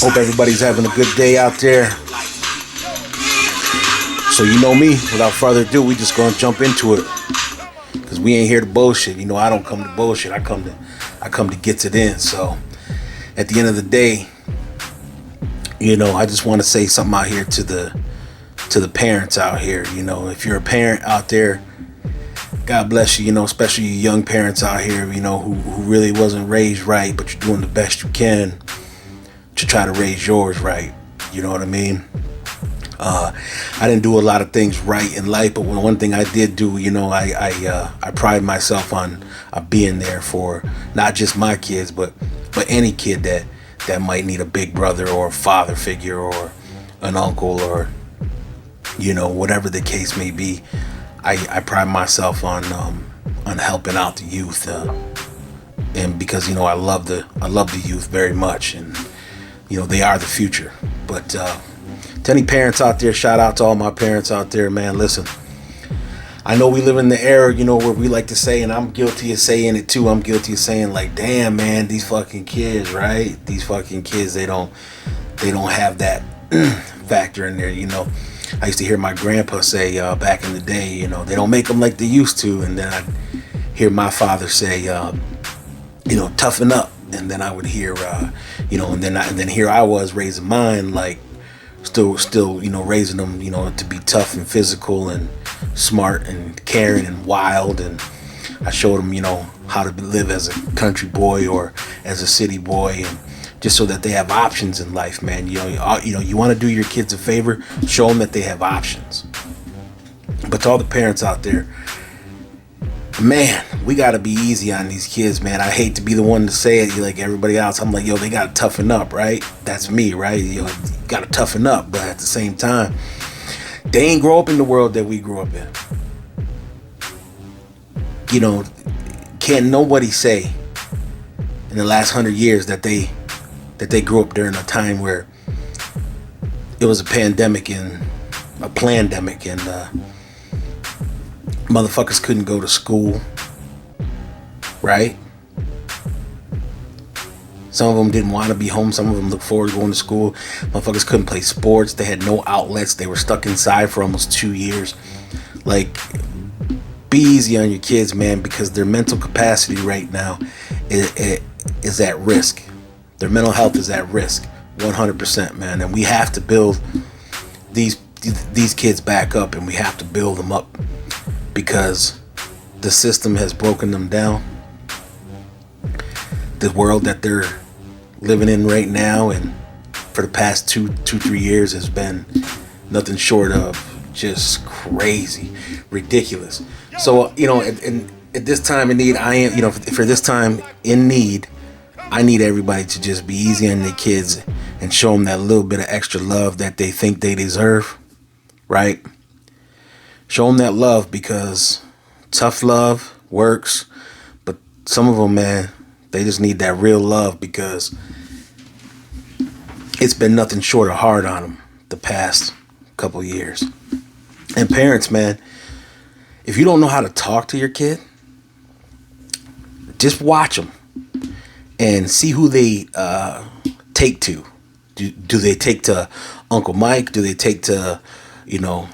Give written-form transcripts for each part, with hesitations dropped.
Hope everybody's having a good day out there. So you know me, without further ado, we just gonna jump into it. Cause we ain't here to bullshit. You know, I don't come to bullshit. I come to get it in. So at the end of the day, you know, I just want to say something out here to the parents out here. You know, if you're a parent out there, God bless you, you know, especially you young parents out here, you know, who really wasn't raised right, but you're doing the best you can to try to raise yours right. You know what I mean? I didn't do a lot of things right in life, but one thing I did do, you know, I pride myself on being there for not just my kids, but any kid that might need a big brother or a father figure or an uncle or, you know, whatever the case may be. I pride myself on helping out the youth, and because, you know, I love the youth very much, and you know they are the future. But to any parents out there, shout out to all my parents out there, man. Listen, I know we live in the era, you know, where we like to say, and I'm guilty of saying it too. I'm guilty of saying, like, damn, man, these fucking kids, right? These fucking kids, they don't have that factor in there, you know. I used to hear my grandpa say back in the day, you know, they don't make them like they used to. And then I'd hear my father say, you know, toughen up. And then I would hear, you know, and then here I was raising mine, like still, you know, raising them, you know, to be tough and physical and smart and caring and wild. And I showed them, you know, how to live as a country boy or as a city boy, and just so that they have options in life, man. You know, you want to do your kids a favor, show them that they have options. But to all the parents out there, man, we got to be easy on these kids, man. I hate to be the one to say it like everybody else. I'm like, yo, they got to toughen up, right? That's me, right? You know, you got to toughen up. But at the same time, they ain't grow up in the world that we grew up in. You know, can't nobody say in the last 100 years that they grew up during a time where it was a pandemic and a plandemic, and motherfuckers couldn't go to school, right? Some of them didn't want to be home. Some of them looked forward to going to school. Motherfuckers couldn't play sports. They had no outlets. They were stuck inside for almost 2 years. Like, be easy on your kids, man, because their mental capacity right now is at risk. Their mental health is at risk, 100%, man. And we have to build these kids back up, and we have to build them up because the system has broken them down. The world that they're living in right now and for the past 2-3 years has been nothing short of just crazy, ridiculous. So, you know, at this time in need, for this time in need, I need everybody to just be easy on their kids and show them that little bit of extra love that they think they deserve, right? Show them that love, because tough love works, but some of them, man, they just need that real love, because it's been nothing short of hard on them the past couple years. And parents, man, if you don't know how to talk to your kid, just watch them and see who they take to. Do they take to Uncle Mike? Do they take to, you know,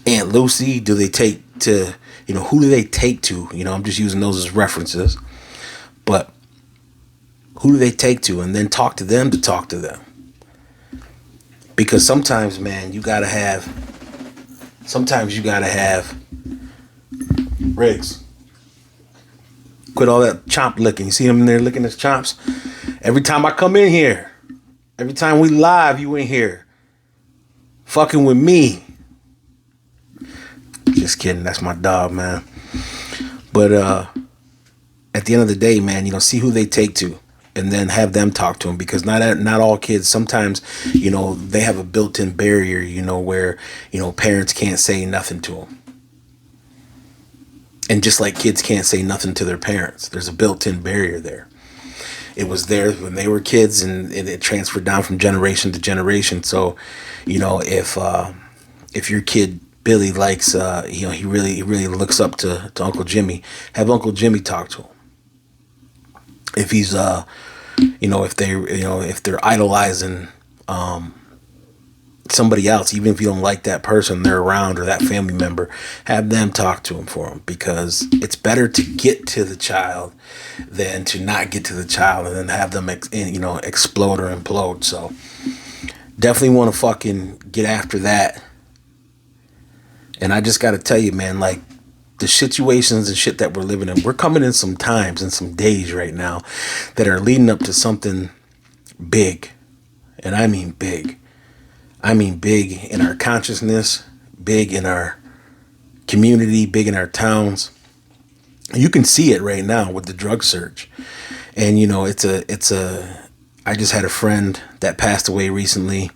Aunt Lucy? Do they take to, you know, who do they take to? You know, I'm just using those as references. But who do they take to? And then talk to them to talk to them. Because sometimes, man, you gotta have Riggs. Quit all that chomp licking. You see him in there licking his chomps? Every time I come in here, every time we live, you in here fucking with me. Just kidding. That's my dog, man. But at the end of the day, man, you know, see who they take to, and then have them talk to them, because not all kids. Sometimes, you know, they have a built-in barrier, you know, where, you know, parents can't say nothing to them. And just like kids can't say nothing to their parents, there's a built-in barrier there. It was there when they were kids, and it transferred down from generation to generation. So, you know, if your kid Billy likes, you know, he really looks up to Uncle Jimmy, have Uncle Jimmy talk to him. if he's if they're idolizing somebody else, even if you don't like that person they're around or that family member, have them talk to him for him, because it's better to get to the child than to not get to the child and then have them explode or implode. So definitely want to fucking get after that. And I just got to tell you, man, like, the situations and shit that we're living in, we're coming in some times and some days right now that are leading up to something big. And I mean big. I mean big in our consciousness, big in our community, big in our towns. You can see it right now with the drug surge. And I just had a friend that passed away recently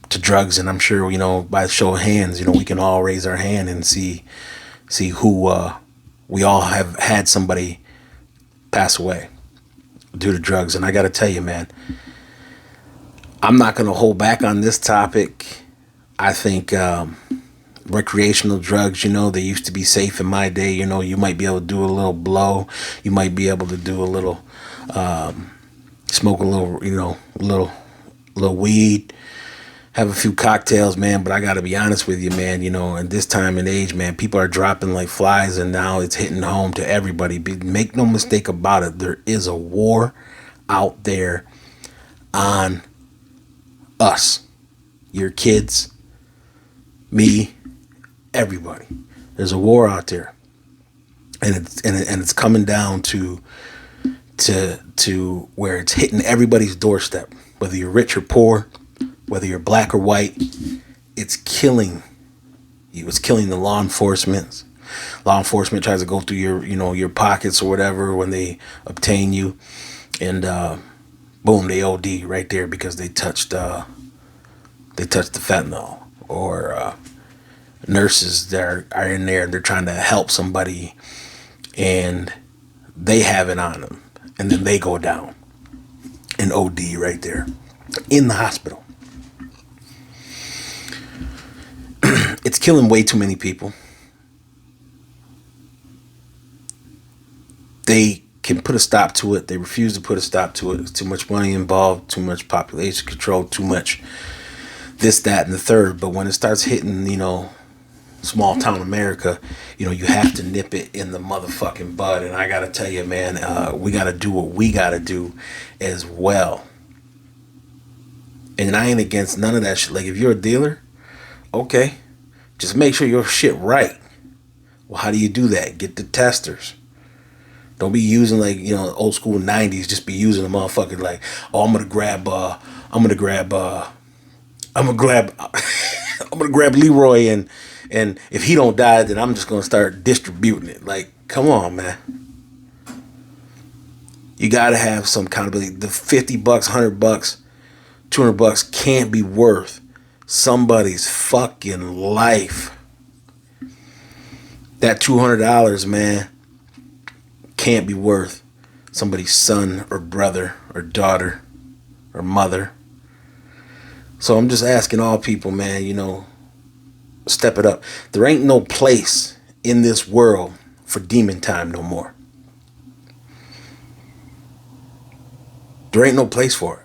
to drugs, and I'm sure, by the show of hands, we can all raise our hand and see who we all have had somebody pass away due to drugs. And I got to tell you, man, I'm not going to hold back on this topic. I think recreational drugs, they used to be safe in my day. You might be able to do a little blow. You might be able to do a little, smoke a little, little weed, have a few cocktails, man. But I got to be honest with you, man, in this time and age, man, people are dropping like flies, and now it's hitting home to everybody. Make no mistake about it. There is a war out there on us, your kids, me, everybody. There's a war out there, and it's coming down to where it's hitting everybody's doorstep, whether you're rich or poor, whether you're black or white. It's killing you. It's killing the law enforcement. Law enforcement tries to go through your pockets or whatever when they obtain you, and boom, they OD right there because they touched the fentanyl. Or nurses that are in there, they're trying to help somebody and they have it on them, and then they go down and OD right there in the hospital. It's killing way too many people. They can put a stop to it. They refuse to put a stop to it. There's too much money involved, too much population control, too much this, that, and the third. But when it starts hitting, small town America, you have to nip it in the motherfucking bud. And I gotta tell you, man, we gotta do what we gotta do as well. And I ain't against none of that shit. Like, if you're a dealer, okay, just make sure your shit right. Well, how do you do that? Get the testers. Don't be using old school 90s. Just be using the motherfucking I'm gonna grab Leroy, and if he don't die, then I'm just gonna start distributing it. Like, come on, man. You gotta have some kind of the $50, $100, $200 can't be worth somebody's fucking life. That $200, man, can't be worth somebody's son or brother or daughter or mother. So I'm just asking all people, man, step it up. There ain't no place in this world for demon time no more. There ain't no place for it.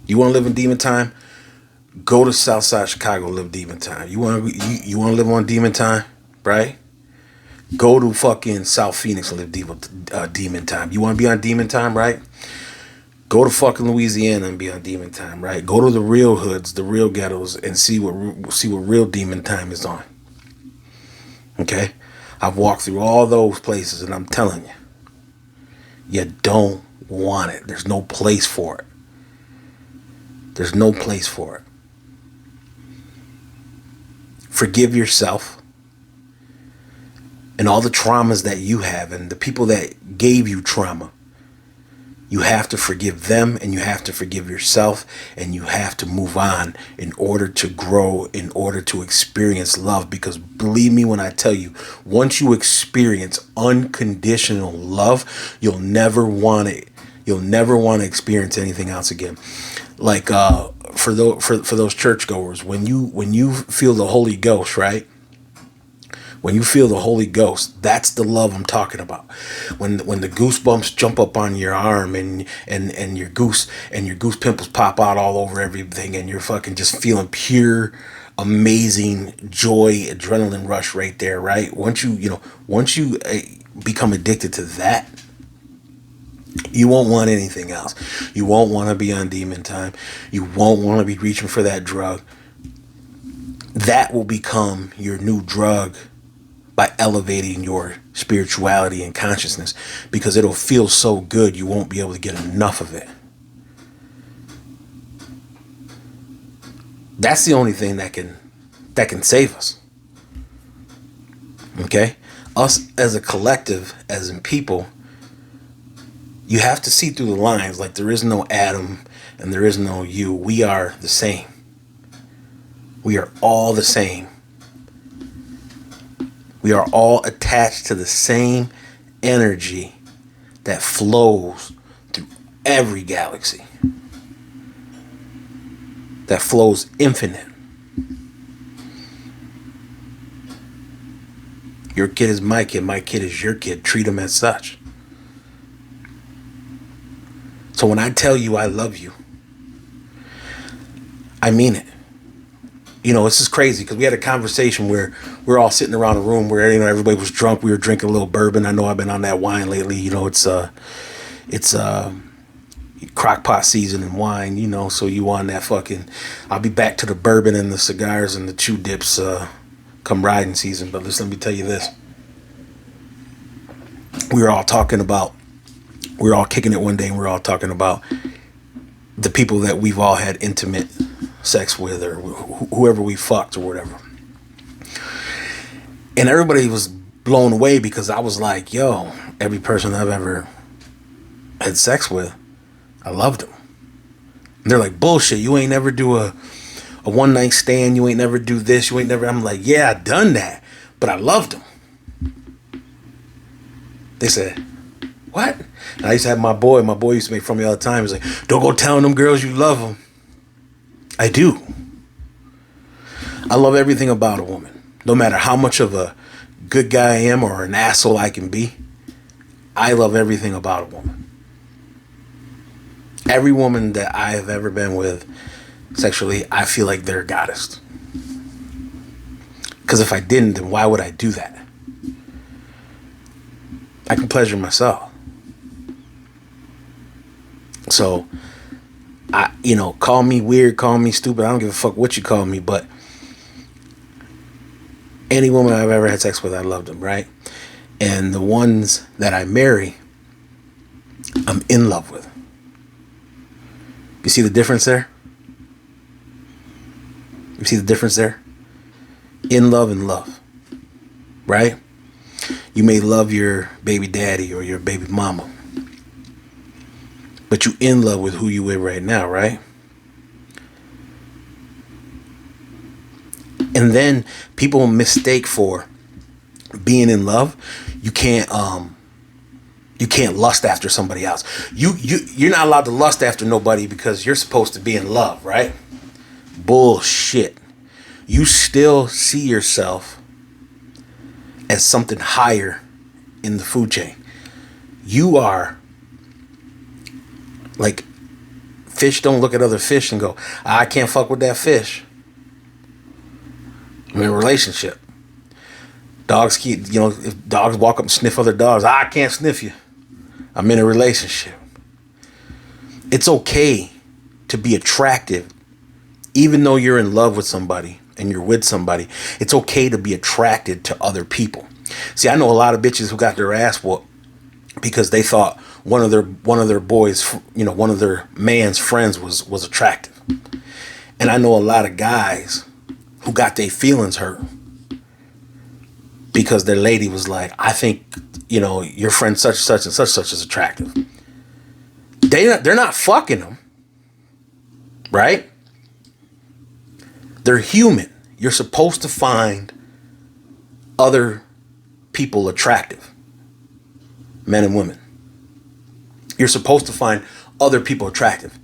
You want to live in demon time? Go to Southside Chicago, live demon time. You want to live on demon time, right? Go to fucking South Phoenix and live demon time. You want to be on demon time, right? Go to fucking Louisiana and be on demon time, right? Go to the real hoods, the real ghettos, and see what real demon time is on. Okay? I've walked through all those places, and I'm telling you, you don't want it. There's no place for it. There's no place for it. Forgive yourself and all the traumas that you have and the people that gave you trauma. You have to forgive them, and you have to forgive yourself, and you have to move on in order to grow, in order to experience love. Because believe me when I tell you, once you experience unconditional love, you'll never want it. You'll never want to experience anything else again. Like for those churchgoers, when you feel the Holy Ghost, right? When you feel the Holy Ghost, that's the love I'm talking about. When the goosebumps jump up on your arm and your goose pimples pop out all over everything, and you're fucking just feeling pure, amazing joy, adrenaline rush right there, right? Once you become addicted to that, you won't want anything else. You won't want to be on demon time. You won't want to be reaching for that drug. That will become your new drug by elevating your spirituality and consciousness, because it'll feel so good you won't be able to get enough of it. That's the only thing that can save us. Okay? Us as a collective, as in people, you have to see through the lines. Like, there is no Adam and there is no you. We are the same. We are all the same. We are all attached to the same energy that flows through every galaxy. That flows infinite. Your kid is my kid is your kid. Treat them as such. So when I tell you I love you, I mean it. You know, this is crazy because we had a conversation where we're all sitting around a room where, you know, everybody was drunk. We were drinking a little bourbon. I know I've been on that wine lately. You know, it's crock pot season and wine, you know, so you on that fucking, I'll be back to the bourbon and the cigars and the chew dips come riding season. But listen, let me tell you this. We were all kicking it one day, and we were all talking about the people that we've all had intimate sex with, or whoever we fucked or whatever. And everybody was blown away because I was like, yo, every person I've ever had sex with, I loved them. And they're like, bullshit, you ain't never do a one night stand, you ain't never do this, you ain't never. I'm like, yeah, I done that, but I loved them. They said, what? And I used to have my boy used to make fun of me all the time. He's like, don't go telling them girls you love them. I do. I love everything about a woman. No matter how much of a good guy I am or an asshole I can be, I love everything about a woman. Every woman that I have ever been with sexually, I feel like they're a goddess. Because if I didn't, then why would I do that? I can pleasure myself. So, call me weird, call me stupid. I don't give a fuck what you call me, but any woman I've ever had sex with, I loved them, right? And the ones that I marry, I'm in love with. You see the difference there? You see the difference there? In love and love, right? You may love your baby daddy or your baby mama, but you in love with who you with right now, right? And then people mistake for being in love. You can't lust after somebody else. You're not allowed to lust after nobody because you're supposed to be in love, right? Bullshit. You still see yourself as something higher in the food chain. You are like, fish don't look at other fish and go, I can't fuck with that fish. I'm in a relationship. Dogs if dogs walk up and sniff other dogs, I can't sniff you. I'm in a relationship. It's okay to be attractive, even though you're in love with somebody and you're with somebody. It's okay to be attracted to other people. See, I know a lot of bitches who got their ass whooped because they thought one of their boys, one of their man's friends was attractive. And I know a lot of guys who got their feelings hurt because their lady was like, I think, your friend such and such is attractive. They're not fucking them, right? They're human. You're supposed to find other people attractive, men and women. You're supposed to find other people attractive.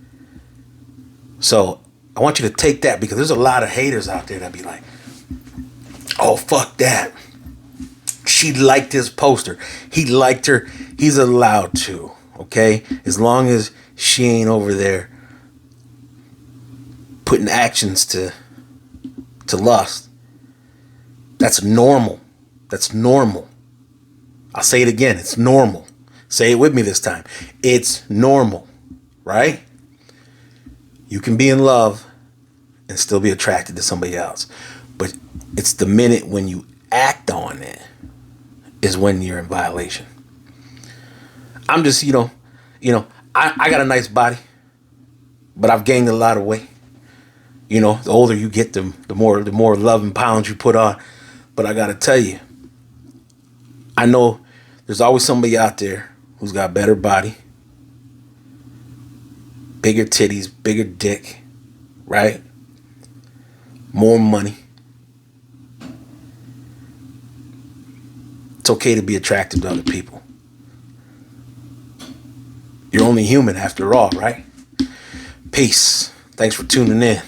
So I want you to take that, because there's a lot of haters out there that be like, oh, fuck that. She liked his poster. He liked her. He's allowed to, okay? As long as she ain't over there putting actions to lust. That's normal. That's normal. I'll say it again. It's normal. Say it with me this time. It's normal, right? You can be in love and still be attracted to somebody else. But it's the minute when you act on it is when you're in violation. I'm just, I got a nice body, but I've gained a lot of weight. The older you get, the more love and pounds you put on. But I gotta tell you, I know there's always somebody out there who's got better body, bigger titties, bigger dick, right? More money. It's okay to be attracted to other people. You're only human after all, right? Peace. Thanks for tuning in.